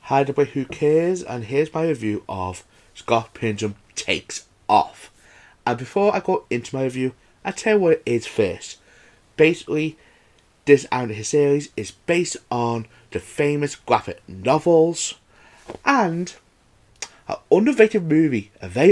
Hi everybody who cares, and here's my review of Scott Pilgrim Takes Off. And before I go into my review, I'll tell you what it is first. Basically, this animated series is based on the famous graphic novels and a very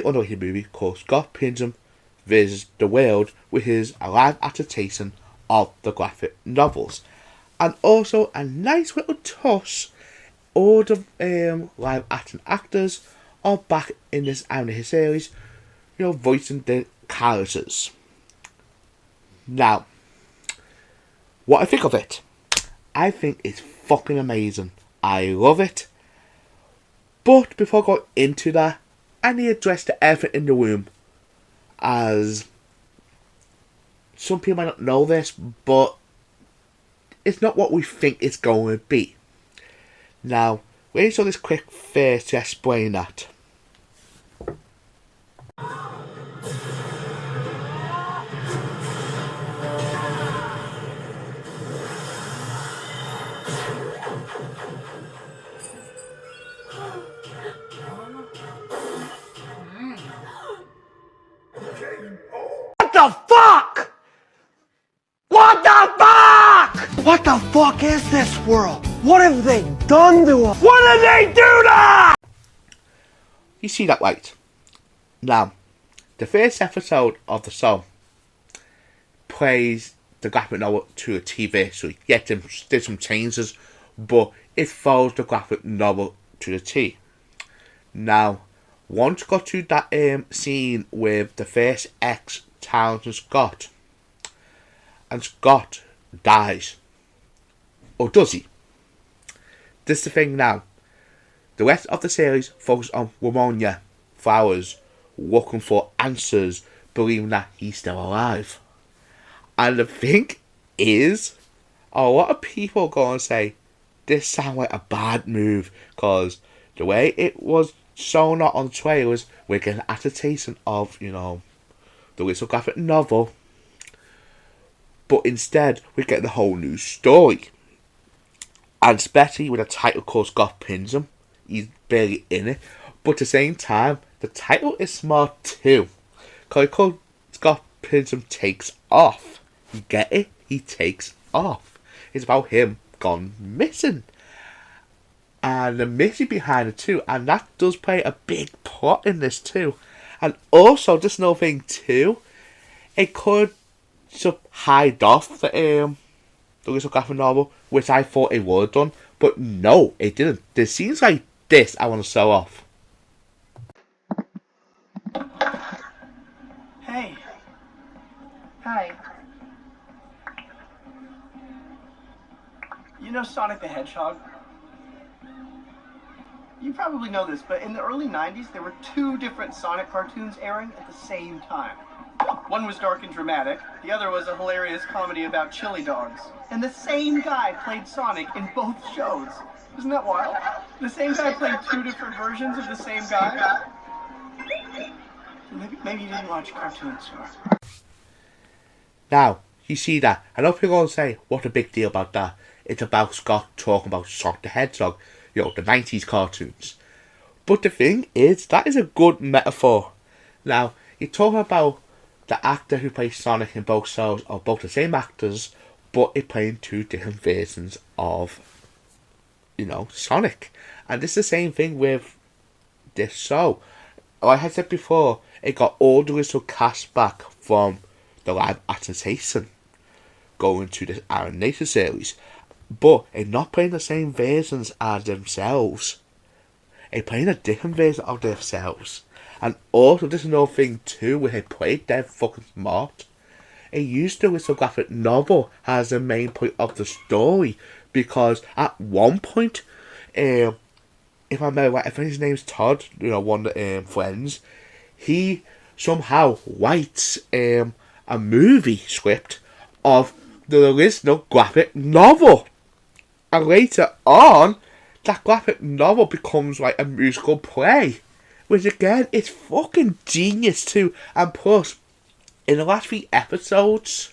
underrated movie called Scott Pilgrim vs. the World, which is a live adaptation of the graphic novels. And also a nice little touch. All the live acting actors are back in this animated series, voicing the characters. Now, what I think of it? I think it's fucking amazing. I love it. But before I go into that, I need to address the elephant in the room. As some people might not know this, but it's not what we think it's going to be. Now, we saw this quick first to explain that. What the fuck? What the fuck? What the fuck is this world? What have they done to us? What did they do that? You see that right? Now, the first episode of the song plays the graphic novel to a TV, so there's some changes, but it follows the graphic novel to the T. Now, once you got to that scene with the first ex-Townsend Scott, and Scott dies, or does he? This is the thing now. The rest of the series focuses on Ramona Flowers looking for answers, believing that he's still alive. And the thing is, a lot of people go and say this sounds like a bad move, because the way it was shown on the trailers, we're getting an adaptation of, the little graphic novel, but instead we're getting a whole new story. And especially with a title called Scott Pilgrim, he's barely in it. But at the same time, the title is smart too. Because it's called Scott Pilgrim Takes Off. You get it? He takes off. It's about him gone missing. And the mystery behind it too. And that does play a big part in this too. And also, just another thing too, it could just hide off the little graphic novel, which I thought it would have done, but no, it didn't. There's scenes like this I want to show off. Hey. Hi. You know Sonic the Hedgehog? You probably know this, but in the early 90s, there were two different Sonic cartoons airing at the same time. One was dark and dramatic, the other was a hilarious comedy about chili dogs. And the same guy played Sonic in both shows. Isn't that wild? The same guy played two different versions of the same guy? Maybe you didn't watch cartoons, or... Now, you see that. I know people are going to say, what a big deal about that. It's about Scott talking about Sonic the Hedgehog, the 90s cartoons. But the thing is, that is a good metaphor. Now, you're talking about the actor who plays Sonic in both shows are both the same actors, but they're playing two different versions of, Sonic. And this is the same thing with this show. Like I said before, it got all the little cast back from the live adaptation going to the animated series. But they're not playing the same versions as themselves. They're playing a different version of themselves. And also, there's another thing too, where they played dead fucking smart. They used the little graphic novel as the main point of the story, because at one point, if I remember right, I think his name's Todd, one of the friends, he somehow writes a movie script of the original graphic novel. And later on, that graphic novel becomes like a musical play. Which again, it's fucking genius too. And plus, in the last 3 episodes,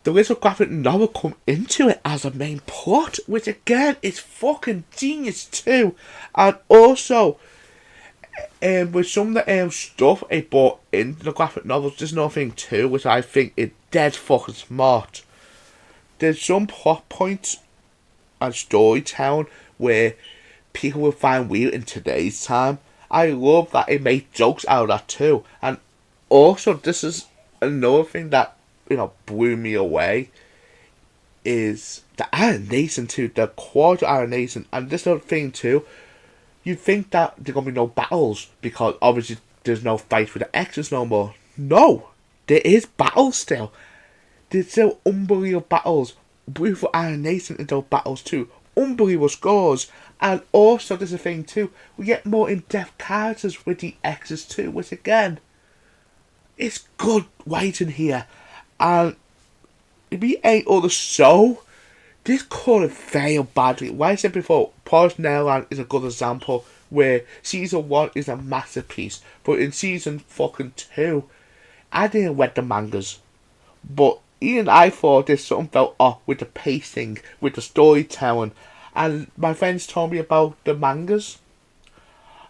the little graphic novel come into it as a main plot, which again is fucking genius too. And also, with some of the stuff it brought into the graphic novels, there's another thing too, which I think is dead fucking smart. There's some plot points and storytelling where people will find weird in today's time. I love that it made jokes out of that too. And also, this is another thing that, blew me away, is the animation too, the quality of animation. And this other thing too, you think that there's gonna be no battles because obviously there's no fights with the X's no more. No, there is battles still. There's still unbelievable battles, beautiful animation in those battles too, unbelievable scores. And also there's a thing too, we get more in-depth characters with the X's too, which again, it's good writing here. And if we ain't all the show, this could have failed badly. Like I said before, Paul's Neverland is a good example where season 1 is a masterpiece, but in season fucking 2, I didn't read the mangas, but even I thought there's something felt off with the pacing, with the storytelling, and my friends told me about the mangas.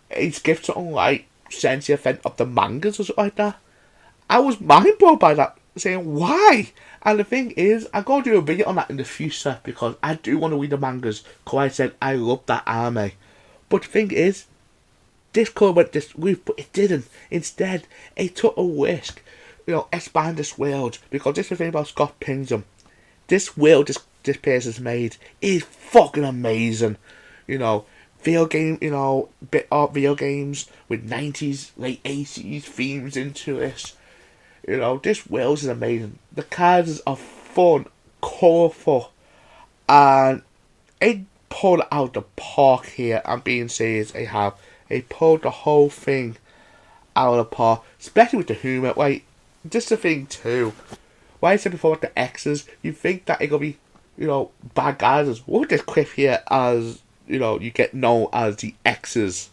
It's given something like sense the event of the mangas or something like that. I was mind blown by that, saying why? And the thing is, I'm going to do a video on that in the future because I do want to read the mangas, because I said I love that anime. But the thing is, this could have went this route, but it didn't. Instead, it took a risk, expand this world, because this is the thing about Scott Pilgrim. This world this place has made is fucking amazing. Video game, bit art video games with 90s, late 80s themes into this. This world is amazing. The characters are fun, colourful, and it pulled out the park here. I'm being serious, they pulled the whole thing out of the park, especially with the humour. Like, just the thing too, like I said before with the X's, you think that it gonna be, bad guys as well. This clip here as, you get known as the X's.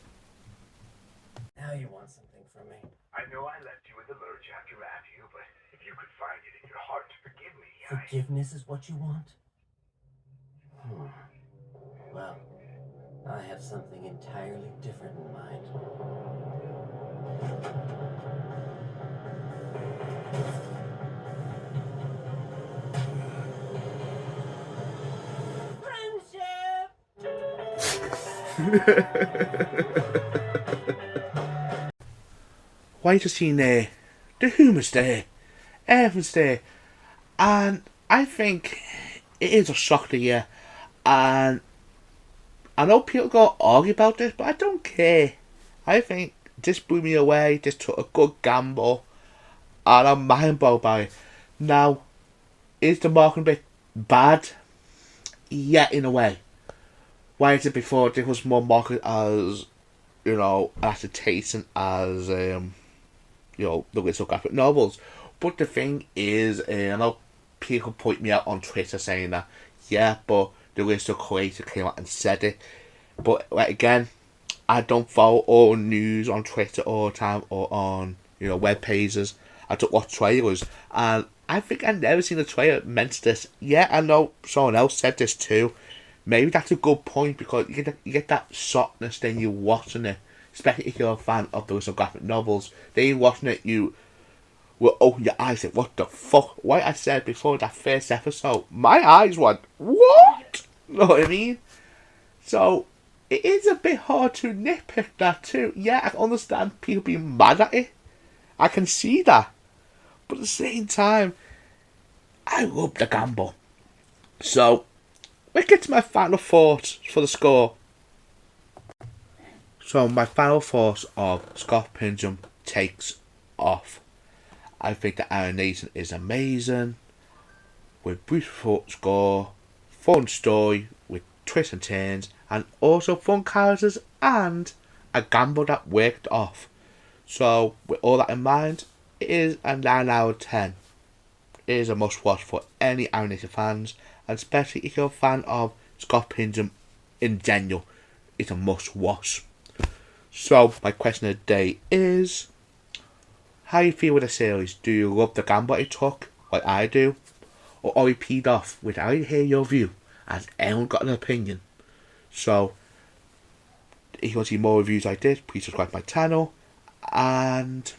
Now you want something from me. I know I left you with a lurch after Matthew, but if you could find it in your heart to forgive me, Forgiveness is what you want? Well, I have something entirely different in mind. Why just seeing there? The humour's there, everything's there, and I think it is a shock to you. And I know people gonna argue about this, but I don't care. I think this blew me away. This took a good gamble, and I'm mind blown by it. Now, is the marketing bit bad? Yeah, in a way. Why is it before there was more marketed as, adaptation as, the little graphic novels. But the thing is, I know people point me out on Twitter saying that, yeah, but the little creator came out and said it. But again, I don't follow all news on Twitter all the time or on, web pages. I just watch trailers, and I think I've never seen a trailer mention this. Yeah, I know someone else said this too. Maybe that's a good point, because you get that softness then you're watching it, especially if you're a fan of those graphic novels. Then you're watching it, you will open your eyes and what the fuck? Like I said before, that first episode, my eyes went, what? You know what I mean? So, it is a bit hard to nitpick that too. Yeah, I can understand people being mad at it. I can see that. But at the same time, I love the gamble. So, let's get to my final thoughts for the score. So, my final thoughts of Scott Pilgrim takes off. I think the animation is amazing, with beautiful score, fun story with twists and turns, and also fun characters and a gamble that worked off. So, with all that in mind, it is a 9 out of 10. It is a must watch for any animation fans, and especially if you're a fan of Scott Pilgrim in general, it's a must watch. So, my question of the day is, how you feel with the series? Do you love the gamble it took, like I do? or I peed off without hearing your view, as anyone got an opinion. So, if you want to see more reviews like this, please subscribe to my channel and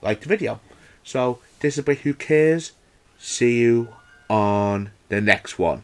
like the video. So, this is a bit Who Cares. See you on the next one.